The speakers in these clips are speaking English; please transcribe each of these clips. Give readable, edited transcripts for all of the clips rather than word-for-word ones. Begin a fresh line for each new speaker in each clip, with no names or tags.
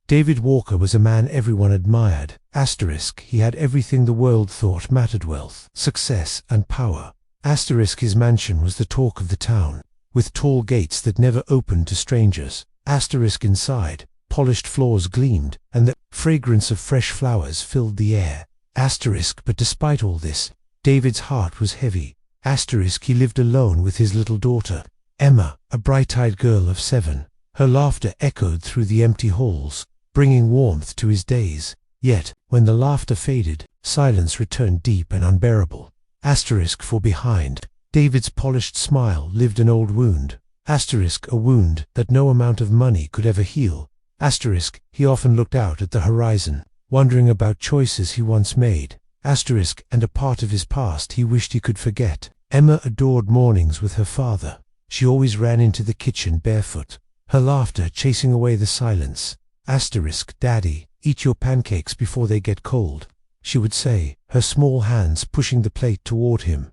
David Walker was a man everyone admired. He had everything the world thought mattered: wealth, success, and power. His mansion was the talk of the town, with tall gates that never opened to strangers. Inside, polished floors gleamed, and the fragrance of fresh flowers filled the air. But despite all this, David's heart was heavy. He lived alone with his little daughter, Emma, a bright-eyed girl of 7. Her laughter echoed through the empty halls, bringing warmth to his days. Yet, when the laughter faded, silence returned deep and unbearable. For behind David's polished smile lived an old wound. A wound that no amount of money could ever heal. He often looked out at the horizon, wondering about choices he once made. And a part of his past he wished he could forget. Emma adored mornings with her father. She always ran into the kitchen barefoot, her laughter chasing away the silence. Daddy, eat your pancakes before they get cold, she would say, her small hands pushing the plate toward him.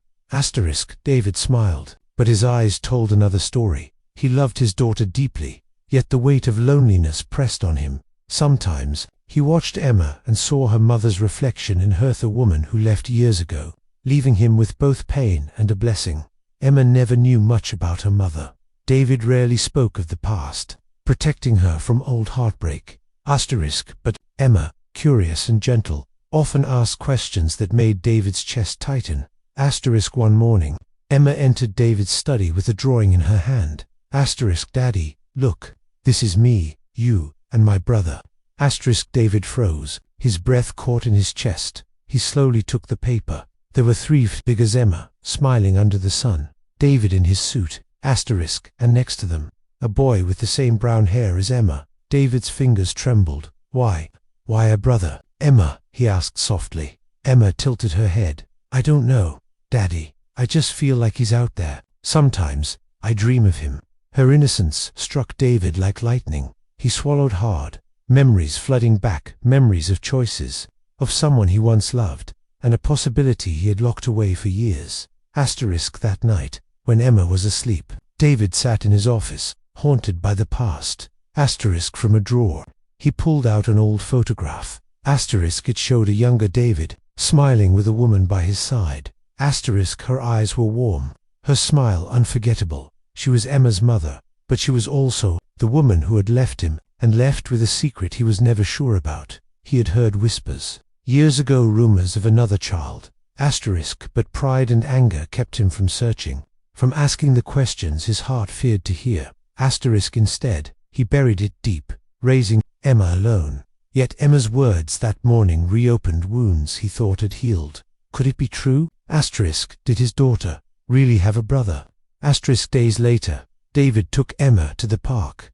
David smiled, but his eyes told another story. He loved his daughter deeply, yet the weight of loneliness pressed on him. Sometimes, he watched Emma and saw her mother's reflection in her, the woman who left years ago, leaving him with both pain and a blessing. Emma never knew much about her mother. David rarely spoke of the past, protecting her from old heartbreak. But Emma, curious and gentle, often asked questions that made David's chest tighten. One morning, Emma entered David's study with a drawing in her hand. Daddy, look, this is me, you, and my brother. David froze, his breath caught in his chest. He slowly took the paper. There were 3 big as Emma, smiling under the sun. David in his suit, and next to them, a boy with the same brown hair as Emma. David's fingers trembled. Why a brother, Emma? He asked softly. Emma tilted her head. I don't know, Daddy. I just feel like he's out there. Sometimes, I dream of him. Her innocence struck David like lightning. He swallowed hard. Memories flooding back, memories of choices, of someone he once loved, and a possibility he had locked away for years. That night, when Emma was asleep, David sat in his office, haunted by the past. From a drawer, he pulled out an old photograph. It showed a younger David, smiling with a woman by his side. Her eyes were warm, her smile unforgettable. She was Emma's mother, but she was also the woman who had left him, and left with a secret he was never sure about. He had heard whispers, years ago, rumors of another child. But pride and anger kept him from searching, from asking the questions his heart feared to hear. Instead, he buried it deep, raising Emma alone. Yet Emma's words that morning reopened wounds he thought had healed. Could it be true? Did his daughter really have a brother? Days later, David took Emma to the park.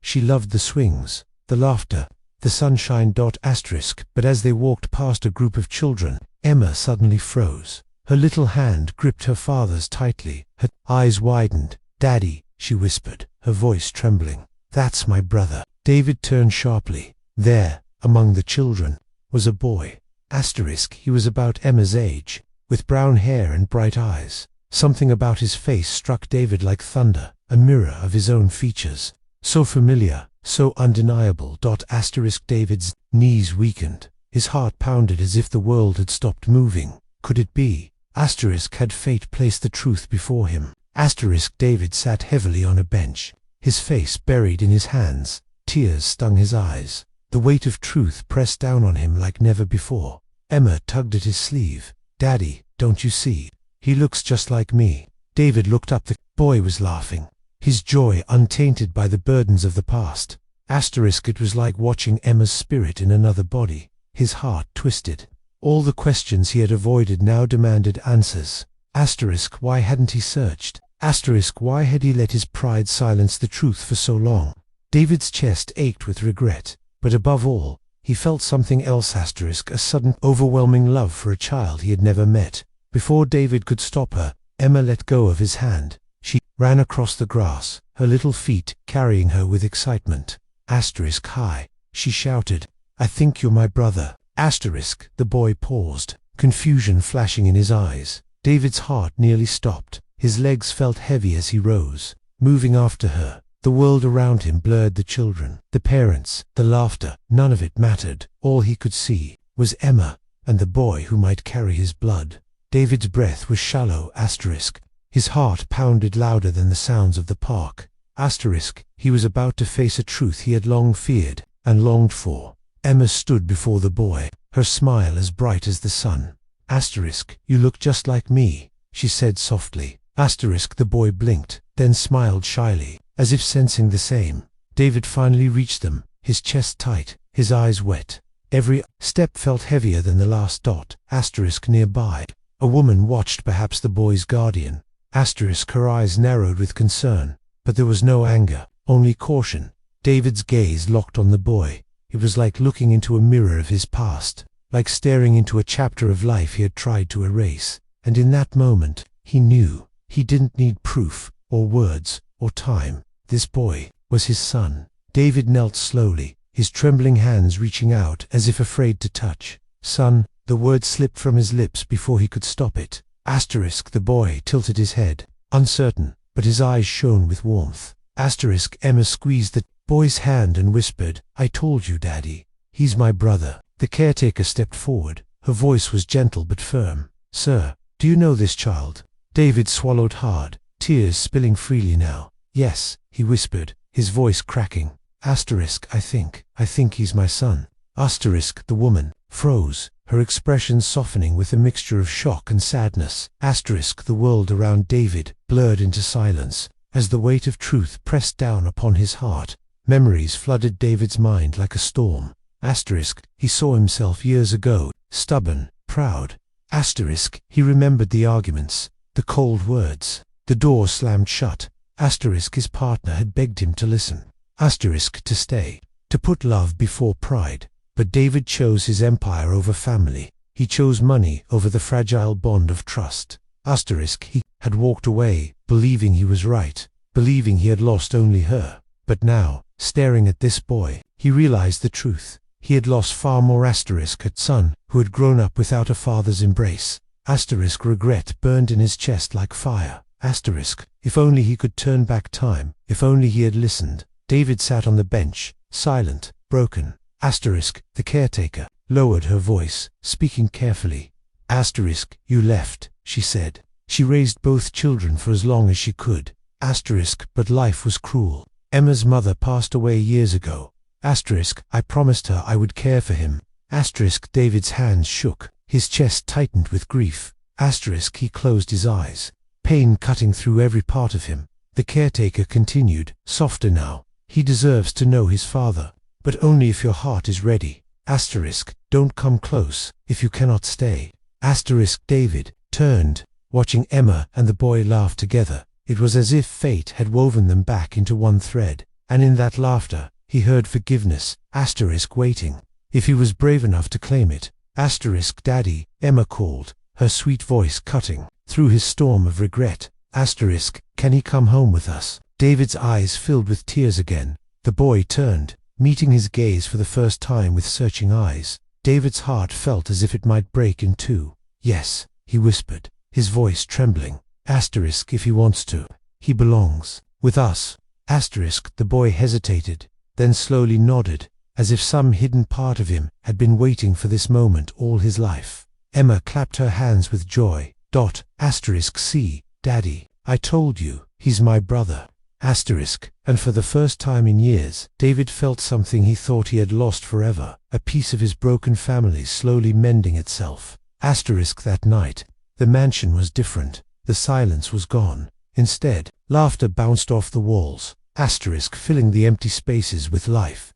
She loved the swings, the laughter, the sunshine. But as they walked past a group of children, Emma suddenly froze. Her little hand gripped her father's tightly. Her eyes widened. Daddy, she whispered, her voice trembling. That's my brother. David turned sharply. There, among the children, was a boy. He was about Emma's age, with brown hair and bright eyes. Something about his face struck David like thunder, a mirror of his own features. So familiar, so undeniable. David's knees weakened. His heart pounded as if the world had stopped moving. Could it be? Had fate placed the truth before him? David sat heavily on a bench, his face buried in his hands. Tears stung his eyes. The weight of truth pressed down on him like never before. Emma tugged at his sleeve. Daddy, don't you see? He looks just like me. David looked up. The boy was laughing, his joy untainted by the burdens of the past. It was like watching Emma's spirit in another body. His heart twisted. All the questions he had avoided now demanded answers. Why hadn't he searched? Why had he let his pride silence the truth for so long? David's chest ached with regret, but above all, he felt something else. A sudden, overwhelming love for a child he had never met. Before David could stop her, Emma let go of his hand. She ran across the grass, her little feet carrying her with excitement. Hi, she shouted. I think you're my brother. The boy paused, confusion flashing in his eyes. David's heart nearly stopped. His legs felt heavy as he rose, moving after her. The world around him blurred, the children, the parents, the laughter, none of it mattered. All he could see was Emma and the boy who might carry his blood. David's breath was shallow, asterisk. His heart pounded louder than the sounds of the park. Asterisk. He was about to face a truth he had long feared and longed for. Emma stood before the boy, her smile as bright as the sun. Asterisk. You look just like me, she said softly. Asterisk. The boy blinked, then smiled shyly, as if sensing the same. David finally reached them, his chest tight, his eyes wet. Every step felt heavier than the last dot. Asterisk. Nearby, a woman watched, perhaps the boy's guardian. Asterisk. Her eyes narrowed with concern, but there was no anger, only caution. David's gaze locked on the boy. It was like looking into a mirror of his past, like staring into a chapter of life he had tried to erase. And in that moment, he knew. He didn't need proof, or words, or time. This boy was his son. David knelt slowly, his trembling hands reaching out as if afraid to touch. Son, the word slipped from his lips before he could stop it. Asterisk. The boy tilted his head, uncertain, but his eyes shone with warmth. Asterisk. Emma squeezed the boy's hand and whispered, I told you, Daddy. He's my brother. The caretaker stepped forward. Her voice was gentle but firm. Sir, do you know this child? David swallowed hard, tears spilling freely now. Yes, he whispered, his voice cracking. Asterisk. I think he's my son. Asterisk. The woman froze, her expression softening with a mixture of shock and sadness. Asterisk. The world around David blurred into silence, as the weight of truth pressed down upon his heart. Memories flooded David's mind like a storm. Asterisk. He saw himself years ago, stubborn, proud. Asterisk. He remembered the arguments, the cold words. The door slammed shut. Asterisk. His partner had begged him to listen. Asterisk. To stay, to put love before pride. But David chose his empire over family. He chose money over the fragile bond of trust. Asterisk. He had walked away, believing he was right, believing he had lost only her. But now, staring at this boy, he realized the truth. He had lost far more. Asterisk. A son who had grown up without a father's embrace. Asterisk. Regret burned in his chest like fire. Asterisk. If only he could turn back time, if only he had listened. David sat on the bench, silent, broken. Asterisk. The caretaker lowered her voice, speaking carefully. Asterisk. You left, she said. She raised both children for as long as she could. Asterisk. But life was cruel. Emma's mother passed away years ago. Asterisk. I promised her I would care for him. Asterisk. David's hands shook, his chest tightened with grief. Asterisk. He closed his eyes, pain cutting through every part of him. The caretaker continued, softer now. He deserves to know his father, but only if your heart is ready. Asterisk. Don't come close if you cannot stay. Asterisk. David turned, watching Emma and the boy laugh together. It was as if fate had woven them back into one thread, and in that laughter, he heard forgiveness. Asterisk. Waiting, if he was brave enough to claim it. Asterisk. Daddy, Emma called, her sweet voice cutting through his storm of regret. Asterisk. Can he come home with us? David's eyes filled with tears again. The boy turned, meeting his gaze for the first time with searching eyes. David's heart felt as if it might break in two. Yes, he whispered, his voice trembling. Asterisk. If he wants to. He belongs with us. Asterisk. The boy hesitated, then slowly nodded, as if some hidden part of him had been waiting for this moment all his life. Emma clapped her hands with joy. Asterisk. See, Daddy, I told you, he's my brother. Asterisk. And for the first time in years, David felt something he thought he had lost forever, a piece of his broken family slowly mending itself. Asterisk. That night, the mansion was different. The silence was gone. Instead, laughter bounced off the walls. Asterisk. Filling the empty spaces with life.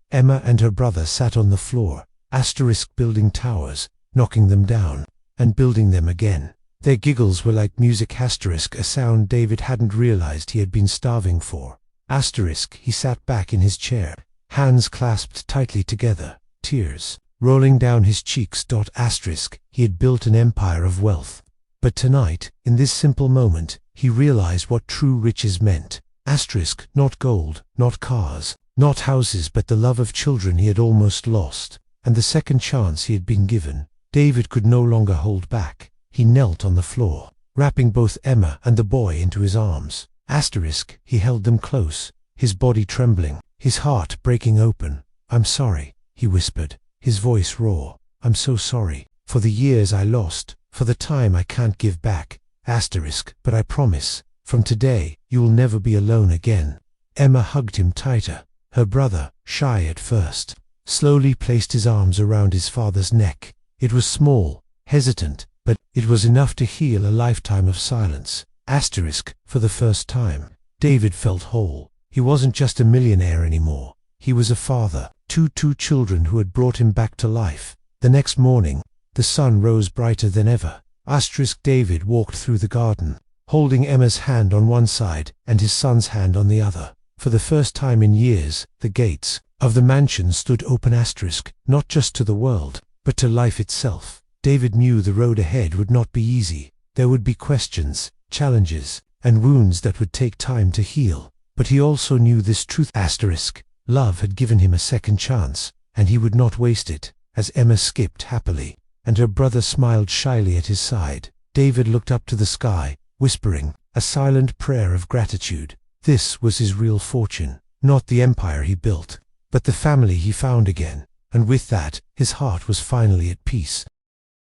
Emma and her brother sat on the floor. Asterisk. Building towers, knocking them down, and building them again. Their giggles were like music. Asterisk. A sound David hadn't realized he had been starving for. Asterisk. He sat back in his chair, hands clasped tightly together, tears rolling down his cheeks. Asterisk. He had built an empire of wealth. But tonight, in this simple moment, he realized what true riches meant. Asterisk. Not gold, not cars, not houses, but the love of children he had almost lost, and the second chance he had been given. David could no longer hold back. He knelt on the floor, wrapping both Emma and the boy into his arms. He held them close, his body trembling, his heart breaking open. "I'm sorry," he whispered, his voice raw. "I'm so sorry, for the years I lost, for the time I can't give back. But I promise, from today, you will never be alone again." Emma hugged him tighter. Her brother, shy at first, slowly placed his arms around his father's neck. It was small, hesitant, but it was enough to heal a lifetime of silence. For the first time, David felt whole. He wasn't just a millionaire anymore. He was a father, two children who had brought him back to life. The next morning, the sun rose brighter than ever. David walked through the garden, holding Emma's hand on one side and his son's hand on the other. For the first time in years, the gates of the mansion stood open. Not just to the world, but to life itself. David knew the road ahead would not be easy. There would be questions, challenges, and wounds that would take time to heal. But he also knew this truth. Love had given him a second chance, and he would not waste it. As Emma skipped happily, and her brother smiled shyly at his side, David looked up to the sky, whispering a silent prayer of gratitude. This was his real fortune, not the empire he built, but the family he found again. And with that, his heart was finally at peace.